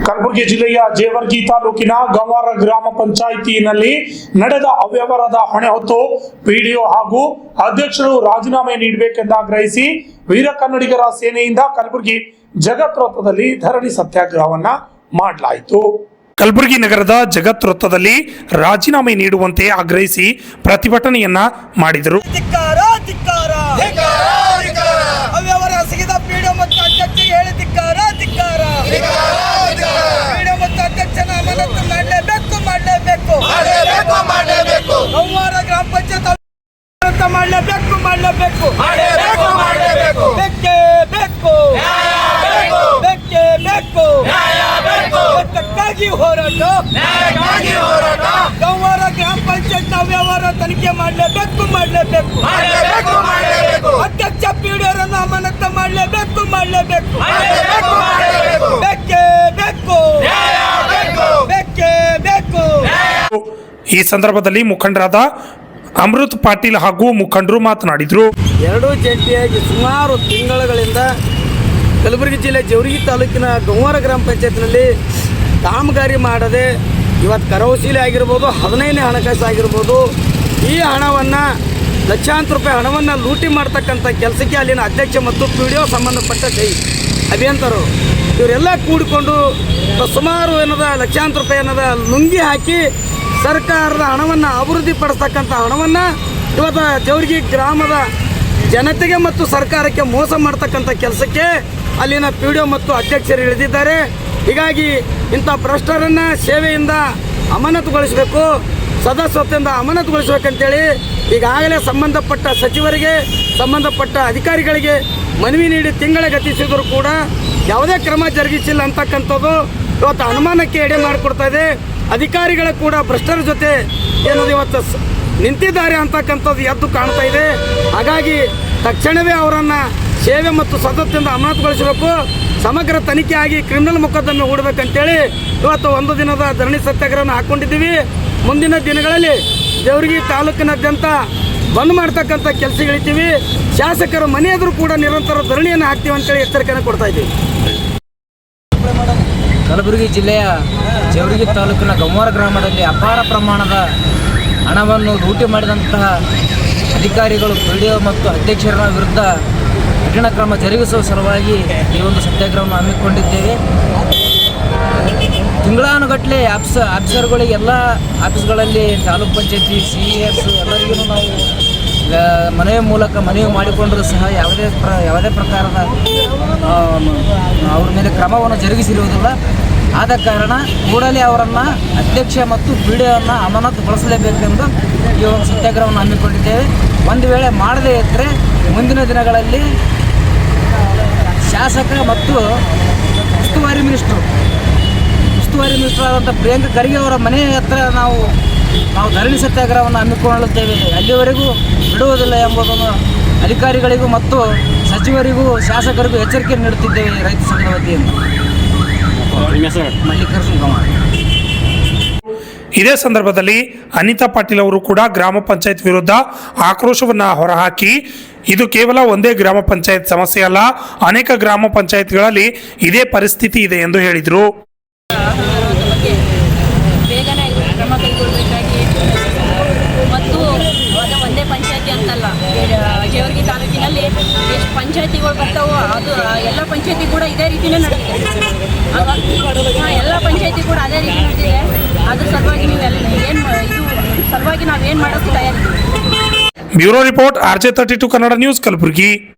ಕಲಬುರಗಿ ಜಿಲ್ಲೆಯ ಜೇವರ್ಗಿ ತಾಲೂಕಿನ ಗಂವಾರ ಗ್ರಾಮ ಪಂಚಾಯಿತಿಯಲ್ಲಿ ನಡೆದ ಅವ್ಯವಹಾರದ ಹೊಣೆ ಹೊತ್ತು ಪಿಡಿಒ ಹಾಗೂ ಅಧ್ಯಕ್ಷರು ರಾಜೀನಾಮೆ ನೀಡಬೇಕೆಂದು ಆಗ್ರಹಿಸಿ ವೀರ ಕನ್ನಡಿಗರ ಸೇನೆಯಿಂದ ಕಲಬುರಗಿ ಜಗತ್ ವೃತ್ತದಲ್ಲಿ ಧರಣಿ ಸತ್ಯಾಗ್ರಹವನ್ನ ಮಾಡಲಾಯಿತು. ಕಲಬುರಗಿ ನಗರದ ಜಗತ್ ವೃತ್ತದಲ್ಲಿ ರಾಜೀನಾಮೆ ನೀಡುವಂತೆ ಆಗ್ರಹಿಸಿ ಪ್ರತಿಭಟನೆಯನ್ನ ಮಾಡಿದರು. ಗಂವಾರ ಗ್ರಾಮ ಪಂಚಾಯತ್ ಮಾಡಲೇಬೇಕು ಬೇಕೇ ಬೇಕು ಅದಕ್ಕಾಗಿ ಹೋರಾಟ. ಗಂವಾರ ಗ್ರಾಮ ಪಂಚಾಯತ್ ಅವ್ಯವಹಾರ ತನಿಖೆ ಮಾಡಲೇಬೇಕು ಅಧ್ಯಕ್ಷ ಪಿಡಿಒರನ್ನು ಅಮಾನತು ಮಾಡಲೇಬೇಕು ಬೇಕೇ. ಈ ಸಂದರ್ಭದಲ್ಲಿ ಮುಖಂಡರಾದ ಅಮೃತ್ ಪಾಟೀಲ್ ಹಾಗೂ ಮುಖಂಡರು ಮಾತನಾಡಿದರು. ಎರಡೂ ಜಂಟಿಯಾಗಿ ಸುಮಾರು ತಿಂಗಳುಗಳಿಂದ ಕಲಬುರಗಿ ಜಿಲ್ಲೆ ಜೇವರ್ಗಿ ತಾಲೂಕಿನ ಗಂವಾರ ಗ್ರಾಮ ಪಂಚಾಯತ್ನಲ್ಲಿ ಕಾಮಗಾರಿ ಮಾಡದೆ ಇವತ್ತು ಕರವಸೂಲಿ ಆಗಿರ್ಬೋದು, 15ನೇ ಹಣಕಾಸು ಆಗಿರ್ಬೋದು, ಈ ಹಣವನ್ನು ಲಕ್ಷಾಂತರ ರೂಪಾಯಿ ಹಣವನ್ನು ಲೂಟಿ ಮಾಡ್ತಕ್ಕಂಥ ಕೆಲಸಕ್ಕೆ ಅಲ್ಲಿನ ಅಧ್ಯಕ್ಷ ಮತ್ತು ಪಿಡಿಒ ಸಂಬಂಧಪಟ್ಟ ಅಭಿಯಂತರರು ಇವರೆಲ್ಲ ಕೂಡಿಕೊಂಡು ಸುಮಾರು ಲಕ್ಷಾಂತರ ರೂಪಾಯಿ ಲುಂಗಿ ಹಾಕಿ ಸರ್ಕಾರದ ಹಣವನ್ನು ಅಭಿವೃದ್ಧಿಪಡಿಸ್ತಕ್ಕಂಥ ಹಣವನ್ನು ಇವತ್ತು ಜೇವರ್ಗಿ ಗ್ರಾಮದ ಜನತೆಗೆ ಮತ್ತು ಸರ್ಕಾರಕ್ಕೆ ಮೋಸ ಮಾಡ್ತಕ್ಕಂಥ ಕೆಲಸಕ್ಕೆ ಅಲ್ಲಿನ ಪಿಡಿಒ ಮತ್ತು ಅಧ್ಯಕ್ಷರು ಇಳಿದಿದ್ದಾರೆ. ಹೀಗಾಗಿ ಇಂಥ ಭ್ರಷ್ಟರನ್ನು ಸೇವೆಯಿಂದ ಅಮಾನತುಗೊಳಿಸಬೇಕು, ಸದಸ್ಯತ್ವದಿಂದ ಅಮಾನತುಗೊಳಿಸಬೇಕಂತೇಳಿ ಈಗಾಗಲೇ ಸಂಬಂಧಪಟ್ಟ ಸಚಿವರಿಗೆ, ಸಂಬಂಧಪಟ್ಟ ಅಧಿಕಾರಿಗಳಿಗೆ ಮನವಿ ನೀಡಿ ತಿಂಗಳ ಗತಿಸಿದರೂ ಕೂಡ ಯಾವುದೇ ಕ್ರಮ ಜರುಗಿಸಿಲ್ಲ ಅಂತಕ್ಕಂಥದ್ದು ಇವತ್ತು ಅನುಮಾನಕ್ಕೆ ಎಡೆ ಮಾಡಿಕೊಡ್ತಾ ಇದೆ. ಅಧಿಕಾರಿಗಳ ಕೂಡ ಭ್ರಷ್ಟರ ಜೊತೆ ಏನದು ಇವತ್ತು ನಿಂತಿದ್ದಾರೆ ಅಂತಕ್ಕಂಥದ್ದು ಎದ್ದು ಕಾಣ್ತಾ ಇದೆ. ಹಾಗಾಗಿ ತಕ್ಷಣವೇ ಅವರನ್ನು ಸೇವೆ ಮತ್ತು ಸದಸ್ಯದಿಂದ ಅಮಾನತುಗೊಳಿಸಬೇಕು, ಸಮಗ್ರ ತನಿಖೆ ಆಗಿ ಕ್ರಿಮಿನಲ್ ಮೊಕದ್ದಮೆ ಹೂಡಬೇಕಂತೇಳಿ ಇವತ್ತು ಒಂದು ದಿನದ ಧರಣಿ ಸತ್ಯಾಗ್ರಹವನ್ನು ಹಾಕ್ಕೊಂಡಿದ್ದೀವಿ. ಮುಂದಿನ ದಿನಗಳಲ್ಲಿ ಜೇವರ್ಗಿ ತಾಲೂಕಿನಾದ್ಯಂತ ಬಂದ್ ಮಾಡ್ತಕ್ಕಂಥ ಕೆಲಸಗಳಿದ್ದೀವಿ. ಶಾಸಕರ ಮನೆ ಎದುರು ಕೂಡ ನಿರಂತರ ಧರಣಿಯನ್ನು ಹಾಕ್ತೀವಿ ಅಂತೇಳಿ ಎಚ್ಚರಿಕೆಯನ್ನು ಕೊಡ್ತಾ ಇದ್ದೀವಿ. ಕಲಬುರಗಿ ಜಿಲ್ಲೆಯ ಜೇವರ್ಗಿ ತಾಲೂಕಿನ ಗಂವಾರ ಗ್ರಾಮದಲ್ಲಿ ಅಪಾರ ಪ್ರಮಾಣದ ಹಣವನ್ನು ಲೂಟಿ ಮಾಡಿದಂತಹ ಅಧಿಕಾರಿಗಳು, ಪಿಡಿಒ ಮತ್ತು ಅಧ್ಯಕ್ಷರ ವಿರುದ್ಧ ಕಠಿಣ ಕ್ರಮ ಜರುಗಿಸುವ ಸಲುವಾಗಿ ಈ ಒಂದು ಸತ್ಯಾಗ್ರಹವನ್ನು ಹಮ್ಮಿಕೊಂಡಿದ್ದೇವೆ. ತಿಂಗಳಾನುಗಟ್ಟಲೆ ಆಫೀಸರ್ಗಳಿಗೆ ಎಲ್ಲ ಆಫೀಸ್ಗಳಲ್ಲಿ ತಾಲೂಕು ಪಂಚಾಯತಿ CES ಎಲ್ಲರಿಗೂ ನಾವು ಮನವಿ ಮಾಡಿಕೊಂಡರೂ ಸಹ ಯಾವುದೇ ಪ್ರಕಾರದ ಅವ್ರ ಮೇಲೆ ಕ್ರಮವನ್ನು ಜರುಗಿಸಿರುವುದಿಲ್ಲ. ಆದ ಕಾರಣ ಕೂಡಲೇ ಅವರನ್ನು ಅಧ್ಯಕ್ಷ ಮತ್ತು ಪಿಡಿಒವನ್ನು ಅಮಾನತುಗೊಳಿಸಲೇಬೇಕೆಂದು ಈ ಒಂದು ಸತ್ಯಾಗ್ರಹವನ್ನು ಹಮ್ಮಿಕೊಂಡಿದ್ದೇವೆ. ಒಂದು ವೇಳೆ ಮಾಡದೇ ಇದ್ದರೆ ಮುಂದಿನ ದಿನಗಳಲ್ಲಿ ಶಾಸಕ ಮತ್ತು ಉಸ್ತುವಾರಿ ಮಿನಿಸ್ಟರ್ ಆದಂಥ ಪ್ರಿಯಾಂಕ ಖರ್ಗೆ ಅವರ ಮನೆ ಹತ್ರ ನಾವು ಧರಣಿ ಸತ್ಯಾಗ್ರಹವನ್ನು ಹಮ್ಮಿಕೊಳ್ಳುತ್ತೇವೆ. ಅಲ್ಲಿವರೆಗೂ ಬಿಡುವುದಿಲ್ಲ ಎಂಬುದನ್ನು ಅಧಿಕಾರಿಗಳಿಗೂ ಮತ್ತು ಸಚಿವರಿಗೂ ಶಾಸಕರಿಗೂ ಎಚ್ಚರಿಕೆ ನೀಡುತ್ತಿದ್ದೇವೆ. ರೈತ ಸಂಘದ ವತಿಯಿಂದ ಮಲ್ಲಿಕಾರ್ಜುನ್ ಗಂವಾರ. ಇದೇ ಸಂದರ್ಭದಲ್ಲಿ ಅನಿತಾ ಪಾಟೀಲ್ ಅವರು ಕೂಡ ಗ್ರಾಮ ಪಂಚಾಯತ್ ವಿರುದ್ಧ ಆಕ್ರೋಶವನ್ನ ಹೊರಹಾಕಿ, ಇದು ಕೇವಲ ಒಂದೇ ಗ್ರಾಮ ಪಂಚಾಯತ್ ಸಮಸ್ಯೆ ಅಲ್ಲ, ಅನೇಕ ಗ್ರಾಮ ಪಂಚಾಯತ್ಗಳಲ್ಲಿ ಇದೇ ಪರಿಸ್ಥಿತಿ ಇದೆ ಎಂದು ಹೇಳಿದರು. ಬೇಗನೆ ಕ್ರಮ ಕೈಗೊಳ್ಳಬೇಕಾಗಿ ಮತ್ತು ಒಂದೇ ಪಂಚಾಯತಿ ಅಂತಲ್ಲ, ಜೇವರ್ಗಿ ತಾಲೂಕಿನಲ್ಲಿ ಎಷ್ಟು ಪಂಚಾಯತಿಗಳು ಬರ್ತಾವೋ ಅದು ಎಲ್ಲ ಪಂಚಾಯತಿ ಕೂಡ ಇದೇ ರೀತಿಯೇ ನಡೆದಿದೆ. ಎಲ್ಲ ಪಂಚಾಯತಿ ಕೂಡ ಅದೇ ರೀತಿ ನಡೆದಿದೆ. ಅದ್ರ ಸಲುವಾಗಿ ನಾವೇನು ಮಾಡೋಕ್ಕೆ ತಯಾರಿದ್ದೀವಿ. Bureau report RJ32 Kannada news, Kalaburagi.